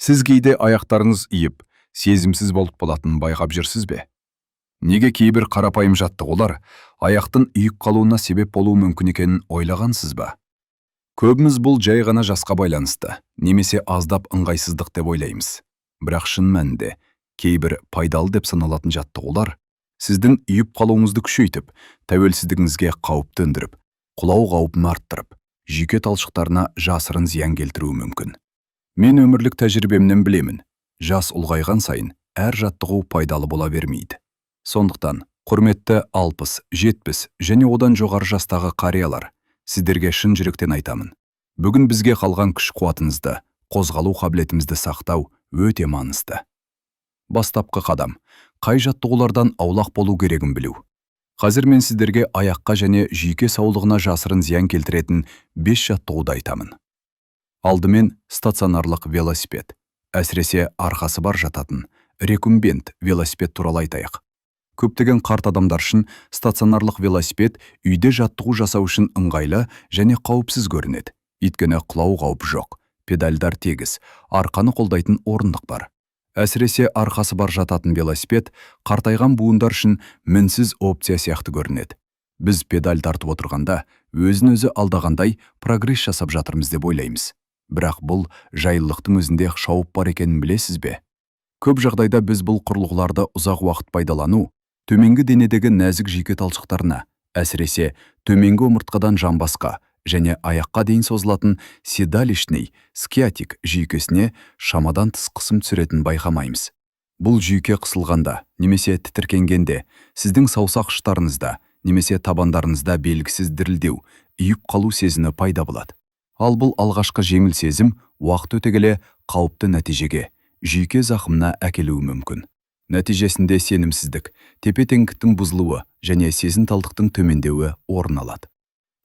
Сіз кейде аяқтарыңыз иіп, сезімсіз болып болатынын байқап жүрсіз бе? Неге кейбір қарапайым жаттығулар аяқтың үйіп қалуына себеп болуы мүмкін екенін ойлағансыз ба? Көбіміз бұл жай ғана жасқа байланысты, немесе аздап ыңғайсыздық деп ойлаймыз. Бірақ шын мәнінде кейбір пайдалы деп саналатын жаттығулар сіздің үйіп қалуыңызды күшейтіп, тәуелсіздігіңізге қауіп төндіріп, құлау қаупін арттырып, жүйке талшықтарына жасырын зиян келтіруі мүмкін. Мен өмірлік тәжірибемнен білемін. Жас ұлғайған сайын әр жаттығу пайдалы бола бермейді. Сондықтан, құрметті 60, 70 және одан жоғары жастағы қариялар, сіздерге шын жүректен айтамын. Бүгін бізге қалған күш-қуатыңызды, қозғалу қабілетімізді сақтау өте маңызды. Бастапқы қадам: қай жаттығулардан аулақ болу керегін білу. Қазір мен сіздерге аяққа және жүйке саулығына жасырын зиян келтіретін 5 жаттығуды айтамын. Алдымен стационарлық велосипед, әсіресе арқасы бар жататын рекумбент велосипед туралы айтайық. Көптеген қарт адамдар үшін стационарлық велосипед үйде жаттығу жасау үшін ыңғайлы және қауіпсіз көрінеді. Өйткені құлау қаупі жоқ, педальдар тегіс, арқаны қолдайтын орындық бар. Әсіресе арқасы бар жататын велосипед қартайған буындар үшін мінсіз опция сияқты көрінеді. Біз педаль тартып отырғанда, өзін-өзі алдағандай прогресс жасап жатырмыз деп ойлаймыз. Бірақ бұл жайлылықтың өзінде шауып бар екенін білесіз бе? Көп жағдайда біз бұл құрылғыларды ұзақ уақыт пайдалану, төменгі денедегі нәзік жүйке талшықтарына, әсіресе төменгі омыртқадан жамбасқа және аяққа дейін созылатын седалищный скиатик жүйкесіне шамадан тыс қысым түсіретін байқамаймыз. Бұл жүйке қысылғанда немесе тітіркенгенде, сіздің саусақ ұштарыңызда немесе табандарыңызда белгісіз дірілдеу, үйіп қалу сезімі пайда болады. Ал бұл алғашқы жеңіл сезім уақыт өте келе қауіпті нәтижеге, жүйке зақымына әкелуі мүмкін. Нәтижесінде сенімсіздік, тепе-теңдіктің бұзылуы және сезімталдықтың төмендеуі орын алады.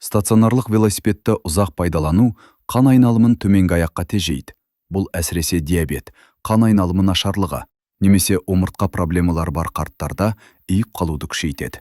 Стационарлық велосипедті ұзақ пайдалану қан айналымын төменгі аяққа тежейді. Бұл әсіресе диабет, қан айналымы нашарлығы немесе омыртқа проблемалары бар қарттарда үйіп қалуды күшейтеді.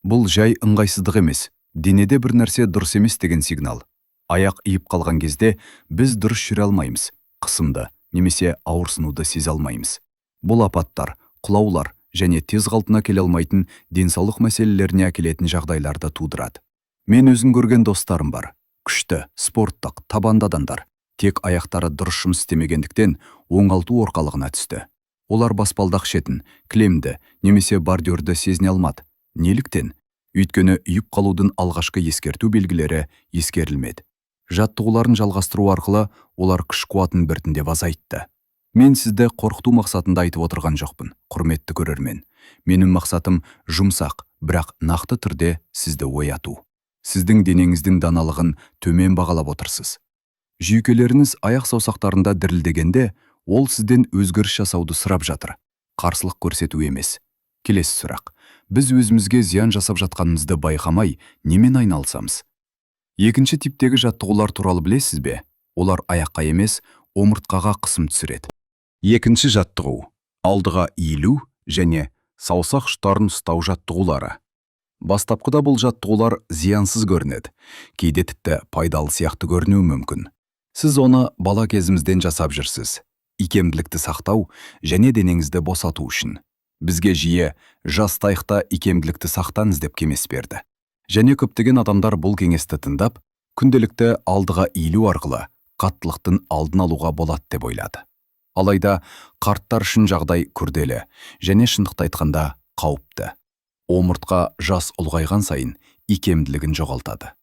Бұл жай ыңғайсыздық емес, денеде бір нәрсе дұрыс емес деген сигнал. Аяқ үйіп қалған кезде біз дұрыс жүре алмаймыз, қысымды немесе ауырсынуды сезе алмаймыз. Бұл апаттар, құлаулар және тез қалпына келе алмайтын денсаулық мәселелеріне әкелетін жағдайларды тудырады. Мен өзім көрген достарым бар. Күшті, спорттық, табанды адамдар. Тек аяқтары дұрыс жұмыс істемегендіктен оңалту орталығына түсті. Олар баспалдақ шетін, кілемді немесе бордюрді сезіне алмады. Неліктен? Өйткені үйіп қалудың алғашқы ескерту белгілері ескерілмеді. Жаттығуларын жалғастыру арқылы олар күш-қуатын біртіндеп азайтты. Мен сізді қорқыту мақсатында айтып отырған жоқпын, құрметті көрермен. Менің мақсатым жұмсақ, бірақ нақты түрде сізді ояту. Сіздің денеңіздің даналығын төмен бағалап отырсыз. Жүйкелеріңіз аяқ саусақтарында дірілдегенде, ол сізден өзгеріс жасауды сұрап жатыр. Қарсылық көрсету емес. Келесі сұрақ: біз өзімізге зиян жасап жатқанымызды байқамай, немен айналысамыз? Екінші типтегі жаттығулар туралы білесіз бе? Олар аяққа емес, омыртқаға қысым түсіреді. Екінші жаттығу: алдыға иілу және саусақ ұштарын ұстау жаттығулары. Бастапқыда бұл жаттығулар зиянсыз көрінеді, кейде тіпті пайдалы сияқты көрінуі мүмкін. Сіз оны бала кезімізден жасап жүрсіз, икемділікті сақтау және денеңізді босату үшін. Бізге жиі жастайықта икемділікті сақтаңыз деп кеңес берді. Және көптеген адамдар бұл кеңесті тыңдап, күнделікті алдыға иілу арқылы қаттылықтың алдын алуға болады деп ойлады. Алайда қарттар үшін жағдай күрделі және шындықты айтқанда қауіпті. Омыртқа жас ұлғайған сайын икемділігін жоғалтады.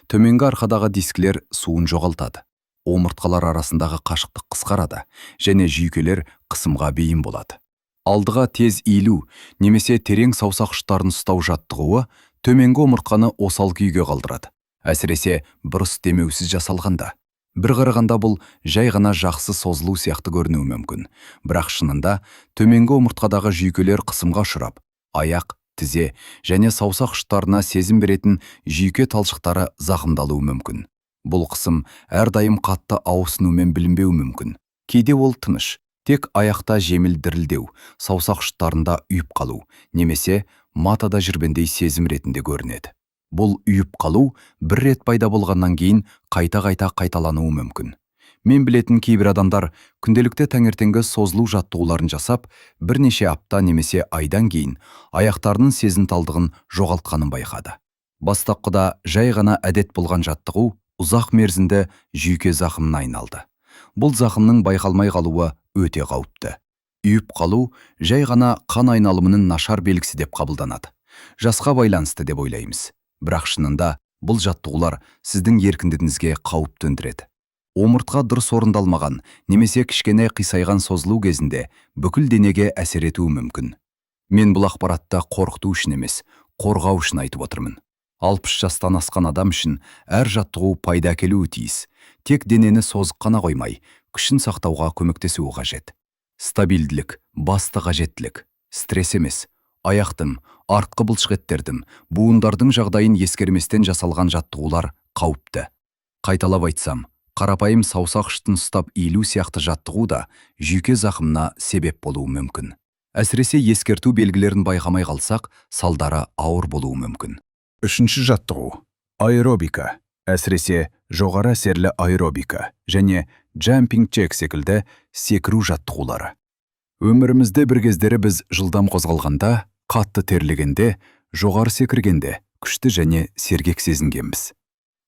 Төменгі арқадағы дискілер суын жоғалтады. Омыртқалар арасындағы қашықтық қысқарады және жүйкелер қысымға бейім болады. Алдыға тез иілу немесе терең саусақ ұштарын ұстау жаттығуы төменгі омыртқаны осал күйге қалдырады. Әсіресе бұрыс демеусіз жасалғанда. Бір қарағанда бұл жай ғана жақсы созылу сияқты көрінуі мүмкін. Бірақ шынында төменгі омыртқадағы жүйкелер қысымға ұшырап, аяқ, тізе және саусақ ұштарына сезім беретін жүйке талшықтары зақымдалуы мүмкін. Бұл қысым әрдайым қатты ауырсынумен білінбеуі мүмкін. Кейде ол тыныш, тек аяқта жеңіл дірілдеу, саусақ ұштарында үйіп қалу немесе матада жүргендей сезім ретінде көрінеді. Бұл үйіп қалу бір рет пайда болғаннан кейін қайта-қайта қайталануы мүмкін. Мен білетін кейбір адамдар күнделікті таңертеңгі созылу жаттығуларын жасап, бірнеше апта немесе айдан кейін аяқтарының сезімталдығын жоғалтқанын байқады. Бастапқыда жай ғана әдет болған жаттығу ұзақ мерзімді жүйке зақымына айналды. Бұл зақымның байқалмай қалуы өте қауіпті. Үйіп қалу жай ғана қан айналымының нашар белгісі деп қабылданады. Жасқа байланысты деп ойлаймыз. Бірақ шынында бұл жаттығулар сіздің еркіндігіңізге қауіп төндіреді. Омыртқа дұрыс орындалмаған немесе кішкене қисайған созылу кезінде бүкіл денеге әсер етуі мүмкін. Мен бұл ақпаратты қорқыту үшін емес, қорғау үшін айтып отырмын. 60 жастан асқан адам үшін әр жаттығу пайда әкелуі тиіс. Тек денені созық қана қоймай, күшін сақтауға көмектесуі қажет. Стабилділік, басты қажеттілік, стресс емес, аяқтың, артқы бұлшықеттердің, буындардың жағдайын ескерместен жасалған жаттығулар қауіпті. Қайталап айтсам, қарапайым саусақ ұштын ұстап иілу сияқты жаттығу да жүйке зақымына себеп болуы мүмкін. Әсіресе ескерту белгілерін байқамай қалсақ, салдары ауыр болуы мүмкін. Үшінші жаттығу – аэробика, әсіресе жоғары әсерлі аэробика және джампинг джек секілді секіру жаттығулары. Өмірімізде бір кездері біз жылдам қозғалғанда, қатты терлегенде, жоғары секіргенде күшті және сергек сезінгенбіз.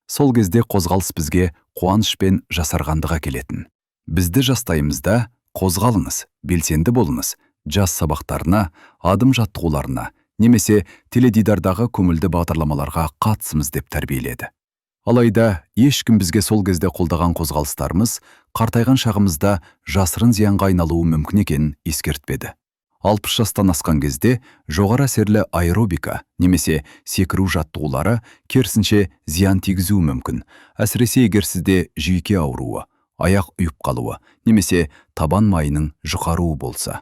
Сол кезде қозғалыс бізге қуаныш пен жасарғандық әкелетін. Бізді жастайымызда қозғалыңыз, белсенді болыңыз, жас сабақтарына, адым жаттығуларына, немесе теледидардағы көңілді бағдарламаларға қатысымыз деп тәрбиеледі. Алайда ешкім бізге сол кезде қолдаған қозғалыстарымыз қартайған шағымызда жасырын зиянға айналуы мүмкін екенін ескертпеді. 60 жастан асқан кезде жоғары әсерлі аэробика немесе секіру жаттығулары керісінше зиян тигізуі мүмкін. Әсіресе егер сізде жүйке ауруы, аяқ ұйып қалуы немесе табан майының жұқаруы болса.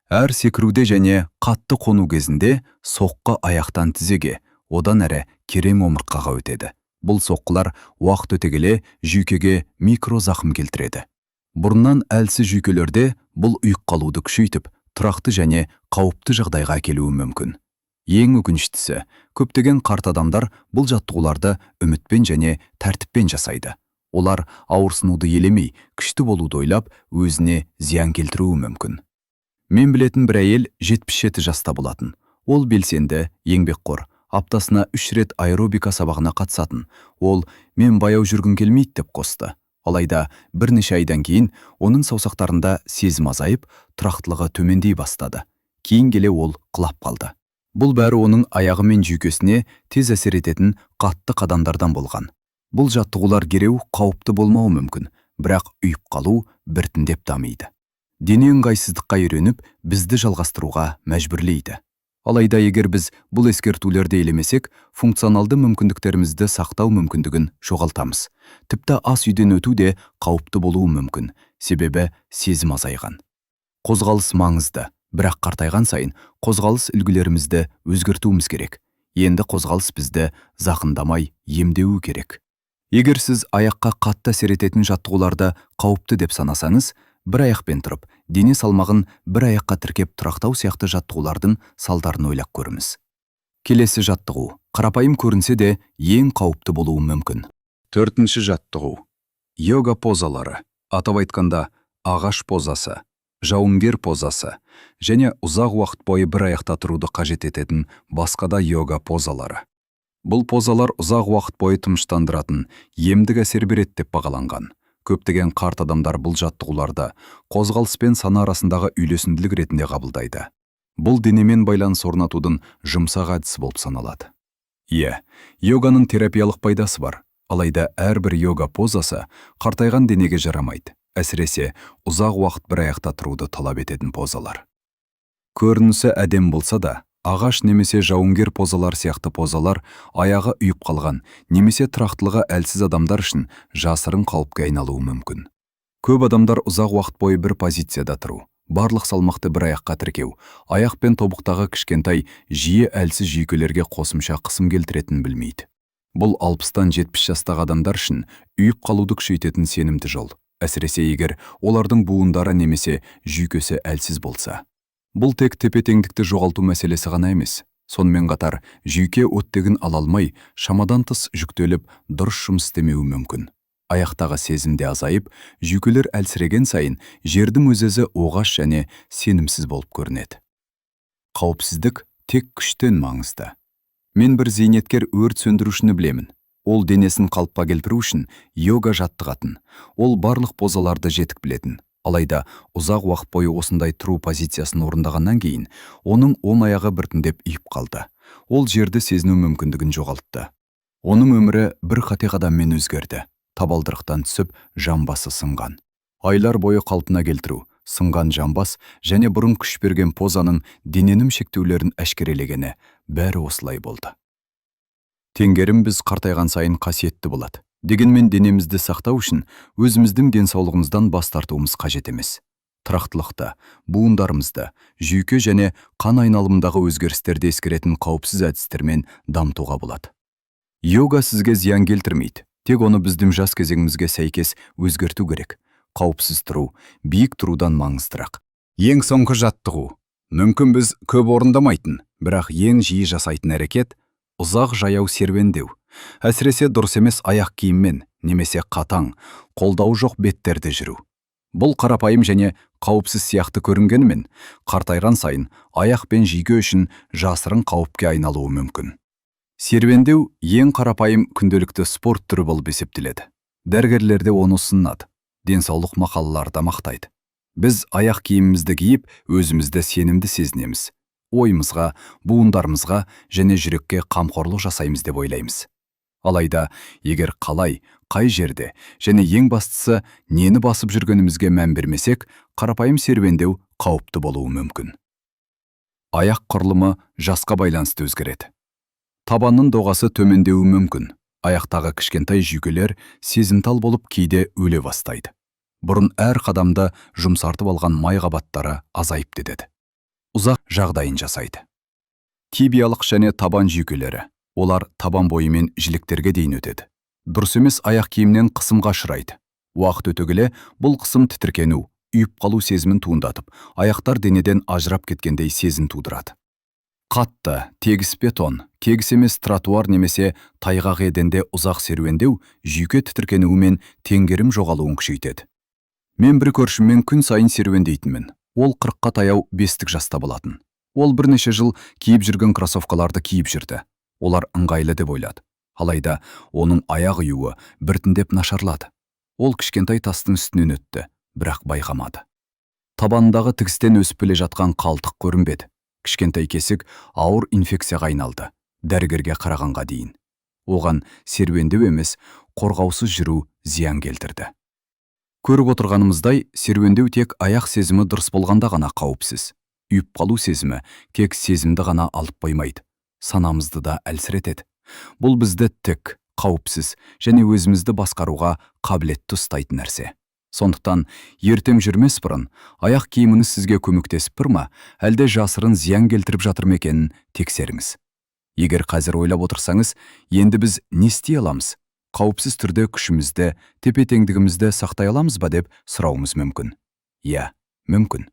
Әр секіруде және қатты қону кезінде соққы аяқтан тізеге, одан әрі керең омыртқаға өтеді. Бұл соққылар уақыт өте келе жүйкеге микро зақым келтіреді. Бұрыннан әлсіз жүйкелерде бұл ұйып қалуды күшейтіп, тұрақты және қауіпті жағдайға әкелуі мүмкін. Ең өкініштісі, көптеген қарт адамдар бұл жаттығуларды үмітпен және тәртіппен жасайды. Олар ауырсынуды елемей, күшті болуды ойлап, өзіне зиян келтіруі мүмкін. Мен білетін бір әйел 77 жаста болатын. Ол белсенді, еңбекқор, аптасына 3 рет аэробика сабағына қатысатын. Ол «мен баяу жүргім келмейді» деп қосты. Алайда бірнеше айдан кейін оның саусақтарында сезім азайып, тұрақтылығы төмендей бастады. Кейін келе ол құлап қалды. Бұл бәрі оның аяғы мен жүйкесіне тез әсер ететін қатты қадамдардан болған. Бұл жаттығулар кереу қауіпті болмауы мүмкін, бірақ ұйып қалу біртіндеп дамиды. Дене ыңғайсыздыққа үйреніп, бізді жалғастыруға мәжбүрлейді. Алайда егер біз бұл ескертулерді елемесек, функционалды мүмкіндіктерімізді сақтау мүмкіндігін жоғалтамыз. Тіпті ас үйден өту де қауіпті болуы мүмкін, себебі сезім азайған. Қозғалыс маңызды, бірақ қартайған сайын қозғалыс үлгілерімізді өзгертуіміз керек. Енді қозғалыс бізді зақымдамай емдеуі керек. Егер сіз аяққа қатты әсер ететін жаттығуларды қауіпті деп санасаңыз, бір аяқпен тұрып, дене салмағын бір аяққа тіркеп тұрақтау сияқты жаттығулардың салдарын ойлап көріңіз. Келесі жаттығу, қарапайым көрінсе де ең қауіпті болуы мүмкін. Төртінші жаттығу. Йога позалары, атап айтқанда ағаш позасы, жауынгер позасы және ұзақ уақыт бойы бір аяқта тұруды қажет ететін басқа да йога позалары. Бұл позалар ұзақ уақыт бойы тыныштандыратын, емдік әсер береді деп бағаланған. Көптеген қарт адамдар бұл жаттығуларды қозғалыс пен сана арасындағы үйлесімділік ретінде қабылдайды. Бұл денемен байланыс орнатудың жұмсақ әдісі болып саналады. Йоганың терапиялық пайдасы бар, алайда әрбір йога позасы қартайған денеге жарамайды, әсіресе ұзақ уақыт бір аяқта тұруды талап ететін позалар. Көрінісі әдем болса да, ағаш немесе жауынгер позалар сияқты позалар аяғы ұйып қалған немесе тұрақтылығы әлсіз адамдар үшін жасырын қауіпке айналуы мүмкін. Көп адамдар ұзақ уақыт бойы бір позицияда тұру, барлық салмақты бір аяққа тіркеу, аяқ пен тобықтағы кішкентай жиі әлсіз жүйкелерге қосымша қысым келтіретінін білмейді. Бұл 60-тан 70 жастағы адамдар үшін ұйып қалуды күшейтетін сенімді жол, әсіресе егер олардың буындары немесе жүйкесі әлсіз болса. Бұл тек тепе-теңдікті жоғалту мәселесі ғана емес. Сонымен қатар, жүйке оттегін ала алмай, шамадан тыс жүктеліп, дұрыс жұмыс істемеуі мүмкін. Аяқтағы сезімде азайып, жүйкелер әлсіреген сайын жердің өзі оғаш және сенімсіз болып көрінеді. Қауіпсіздік тек күштен маңызды. Мен бір зейнеткер өрт сөндірушіні білемін. Ол денесін қалыпқа келтіру үшін йога жаттығатын. Ол барлық позаларды жетік білетін. Алайда ұзақ уақыт бойы осындай тұру позициясын орындағаннан кейін, оның оң аяғы біртіндеп иіп қалды. Ол жерді сезіну мүмкіндігін жоғалтты. Оның өмірі бір қате қадаммен өзгерді. Табалдырықтан түсіп, жамбасы сынған. Айлар бойы қалпына келтіру, сынған жамбас және бұрын күш берген позаның дененің шектеулерін әшкерелегені бәрі осылай болды. Теңгерім біз қартайған сайын қасиетті болады. Дегенмен денемізді сақтау үшін өзіміздің денсаулығымыздан бас тартуымыз қажет емес. Тұрақтылықты, буындарымызды, жүйке және қан айналымындағы өзгерістерді ескеретін қауіпсіз әдістермен дамытуға болады. Йога сізге зиян келтірмейді. Тек оны біздің жас кезеңімізге сәйкес өзгерту керек. Қауіпсіз тұру, биік тұрудан маңыздырақ. Ең соңғы жаттығу. Мүмкін біз көп орындамайтын, бірақ ең жиі жасайтын әрекет ұзақ жаяу серуендеу. Әсіресе дұрыс емес аяқ киіммен, немесе қатаң, қолдауы жоқ беттерде жүру. Бұл қарапайым және қауіпсіз сияқты көрінгенімен, қартайған сайын аяқ пен жүйке үшін жасырын қауіпке айналуы мүмкін. Серуендеу ең қарапайым күнделікті спорт түрі болып есептеледі. Дәрігерлерде оны ұсынады, денсаулық мақалаларда мақтайды. Біз аяқ киімімізді киіп, өзімізді сенімді сезінеміз. Ойымызға, буындарымызға және жүрекке қамқорлық жасаймыз деп ойлаймыз. Алайда, егер қалай, қай жерде және ең бастысы нені басып жүргенімізге мән бермесек, қарапайым серуендеу қауіпті болуы мүмкін. Аяқ құрылымы жасқа байланысты өзгереді. Табанның доғасы төмендеуі мүмкін. Аяқтағы кішкентай жүйкелер сезімтал болып кейде өле бастайды. Бұрын әр қадамда жұмсартып алған май қабаттары азайып кетеді. Ұзақ жағдайын жасайды. Тибиялық және табан жүйкелері. Олар табан бойымен жіліктерге дейін өтеді. Дұрыс емес аяқ киімнен қысымға ұшырайды. Уақыт өте келе бұл қысым тітіркену, үйіп қалу сезімін туындатып, аяқтар денеден ажырап кеткендей сезім тудырады. Қатты, тегіс бетон, кегіс емес тротуар немесе тайғақ еденде ұзақ серуендеу жүйке тітіркенуі мен теңгерім жоғалуын күшейтеді. Мен бір көршіммен күн сайын серуендейтінмін. Ол 40-қа таяу 5 жаста болатын. Ол бірнеше жыл киіп жүрген кроссовкаларды киіп жүрді. Олар ыңғайлы деп ойлады. Алайда оның аяқ ұюы біртіндеп нашарлады. Ол кішкентай тастың үстінен өтті, бірақ байқамады. Табанындағы тігістен өсіп келе жатқан қалтық көрінбеді. Кішкентай кесік ауыр инфекцияға айналды, дәрігерге қарағанға дейін. Оған серуендеу емес, қорғаусыз жүру зиян келтірді. Көріп отырғанымыздай, серуендеу тек аяқ сезімі дұрыс болғанда ғана қауіпсіз. Үйіп қалу сезімі тек сезімді ғана алып қоймайды, санамызды да әлсіретеді. Бұл бізді тік, қауіпсіз және өзімізді басқаруға қабілетті ұстайтын нәрсе. Сондықтан, ертең жүрмес бұрын, аяқ киіміңіз сізге көмектесіп тұр ма, әлде жасырын зиян келтіріп жатыр ма екенін тексеріңіз. Егер қазір ойлап отырсаңыз, енді біз не істей аламыз? Қауіпсіз түрде күшімізді, тепе-теңдігімізді сақтай аламыз ба деп сұрауымыз мүмкін. Иә, мүмкін.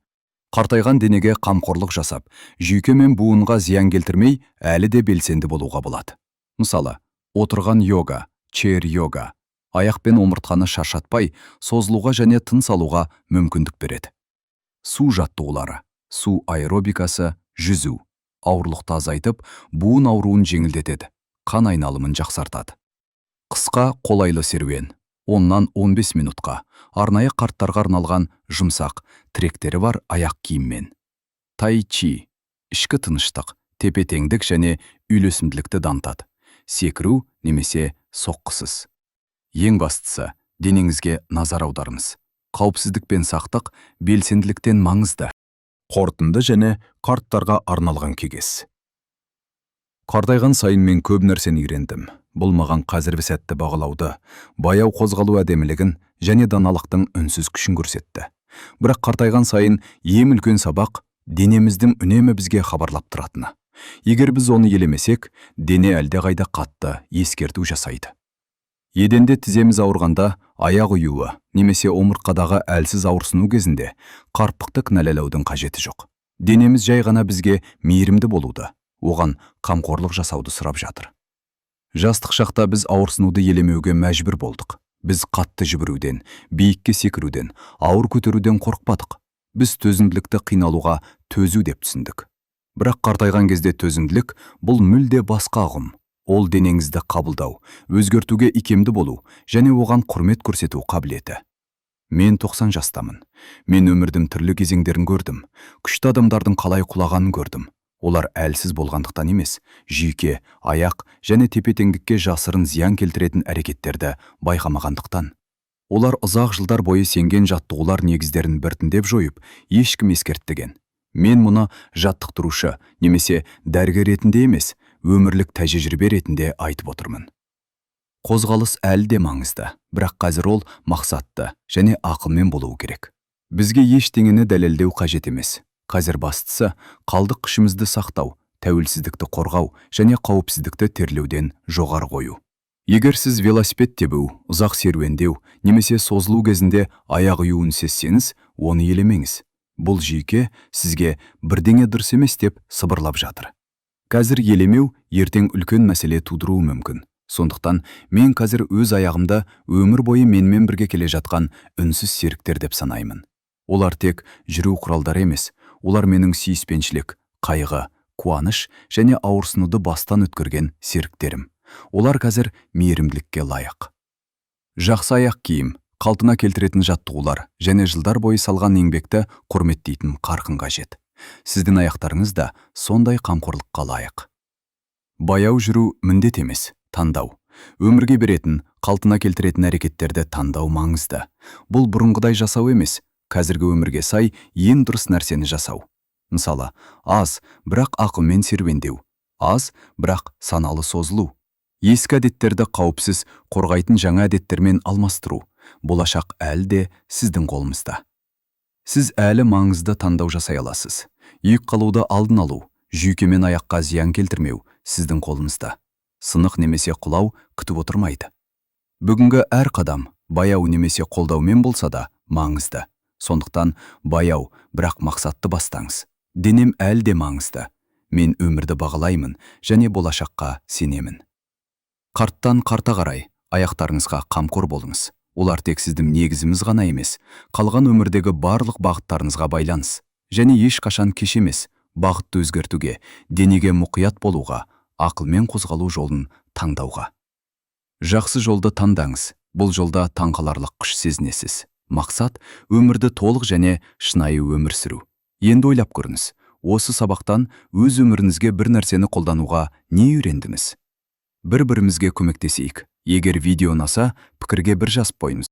Қартайған денеге қамқорлық жасап, жүйке мен буынға зиян келтірмей, әлі де белсенді болуға болады. Мысалы, отырған йога, чейр йога, аяқ пен омыртқаны шаршатпай, созылуға және тыныс алуға мүмкіндік береді. Су жаттығулары, су аэробикасы, жүзу, ауырлықты азайтып, буын ауруын жеңілдетеді, қан айналымын жақсартады. Қысқа қолайлы серуен, 10-15 минутқа, арнайы қарттарға арналған жұмсақ, тіректері бар аяқ киіммен. Tai chi, ішкі тыныштық, тепе-теңдік және үйлесімділікті дамытады. Секіру немесе соққысыз. Ең бастысы, денеңізге назар аударыңыз. Қауіпсіздік пен сақтық белсенділіктен маңызды. Қорытынды және қарттарға арналған кеңес. Қартайған сайын мен көп нәрсені үйрендім. Бұл маған қазіргі сәтті бағалауды, баяу қозғалу әдемілігін және даналықтың үнсіз күшін көрсетті. Бірақ қартайған сайын ең үлкен сабақ денеміздің үнемі бізге хабарлап тұратыны. Егер біз оны елемесек, дене әлдеқайда қатты ескерту жасайды. Еденде тіземіз ауырғанда, аяқ ұюы немесе омыртқадағы әлсіз ауырсыну кезінде қарпықты кінәлаудың қажеті жоқ. Денеміз жай ғана бізге мейірімді болуды, оған қамқорлық жасауды сұрап жатыр. Жастық шақта біз ауырсынуды елемеуге мәжбүр болдық. Біз қатты жүгіруден, биікке секіруден, ауыр көтеруден қорықпадық. Біз төзімділікті қиналуға төзу деп түсіндік. Бірақ қартайған кезде төзімділік бұл мүлде басқа ұғым. Ол денеңізді қабылдау, өзгертуге икемді болу және оған құрмет көрсету қабілеті. Мен 90 жастамын. Мен өмірдің түрлі кезеңдерін көрдім. Күшті адамдардың қалай құлағанын көрдім. Олар әлсіз болғандықтан емес, жүйке, аяқ және тепе-теңдікке жасырын зиян келтіретін әрекеттерді байқамағандықтан. Олар ұзақ жылдар бойы сенген жаттығулар негіздерін біртіндеп жойып, ешкім ескертпеген. Мен мұны жаттықтырушы немесе дәрігер ретінде емес, өмірлік тәжірибе ретінде айтып отырмын. Қозғалыс әлі де маңызды, бірақ қазір ол мақсатты және ақылмен болуы керек. Бізге ештеңені дәлелдеу қажет емес. Қазір бастысы қалдық күшімізді сақтау, тәуелсіздікті қорғау және қауіпсіздікті терлеуден жоғары қою. Егер сіз велосипед тебу, ұзақ серуендеу немесе созылу кезінде аяқ ұюын сезсеңіз, оны елемеңіз. Бұл жүйке сізге бірдеңе дұрыс емес деп сыбырлап жатыр. Қазір елемеу ертең үлкен мәселе тудыруы мүмкін. Сондықтан мен қазір өз аяғымда өмір бойы менімен бірге келе жатқан үнсіз серіктер деп санаймын. Олар тек жүру құралдары емес, олар менің сүйіспеншілік, қайғы, қуаныш және ауырсынуды бастан өткерген серіктерім. Олар қазір мейірімділікке лайық. Жақсы аяқ киім, қалпына келтіретін жаттығулар және жылдар бойы салған еңбекті құрметтейтін қарқын қажет. Сіздің аяқтарыңыз да сондай қамқорлыққа лайық. Баяу жүру міндет емес, таңдау. Өмірге беретін, қалпына келтіретін әрекеттерді таңдау маңызды. Бұл бұрынғыдай жасау емес, қазіргі өмірге сай ең дұрыс нәрсені жасау. Мысалы, аз, бірақ ақылмен серуендеу. Аз, бірақ саналы созылу. Ескі әдеттерді қауіпсіз, қорғайтын жаңа әдеттермен алмастыру. Болашақ әлі де сіздің қолыңызда. Сіз әлі маңызды таңдау жасай аласыз. Үйік қалуды алдын алу, жүйке мен аяққа зиян келтірмеу сіздің қолыңызда. Сынық немесе құлау күтіп отырмайды. Бүгінгі әр қадам баяу немесе қолдаумен болса да маңызды. Сондықтан баяу, бірақ мақсатты бастаңыз. Денем әлі де маңызды. Мен өмірді бағалаймын және болашаққа сенемін. Қарттан қарта қарай аяқтарыңызға қамқор болыңыз. Олар тек сіздің негізіміз ғана емес, қалған өмірдегі барлық бағыттарыңызға байланыс. Және ешқашан кеш емес, бағытты өзгертуге, денеге мұқият болуға, ақылмен қозғалу жолын таңдауға. Жақсы жолды таңдаңыз. Бұл жолда таңқаларлық күш сезінесіз. Мақсат өмірді толық және шынайы өмір сүру. Енді ойлап көріңіз, осы сабақтан өз өміріңізге бір нәрсені қолдануға не үйрендіңіз? Бір-бірімізге көмектесейік. Егер видео ұнаса, пікірге бір жазып қойыңыз.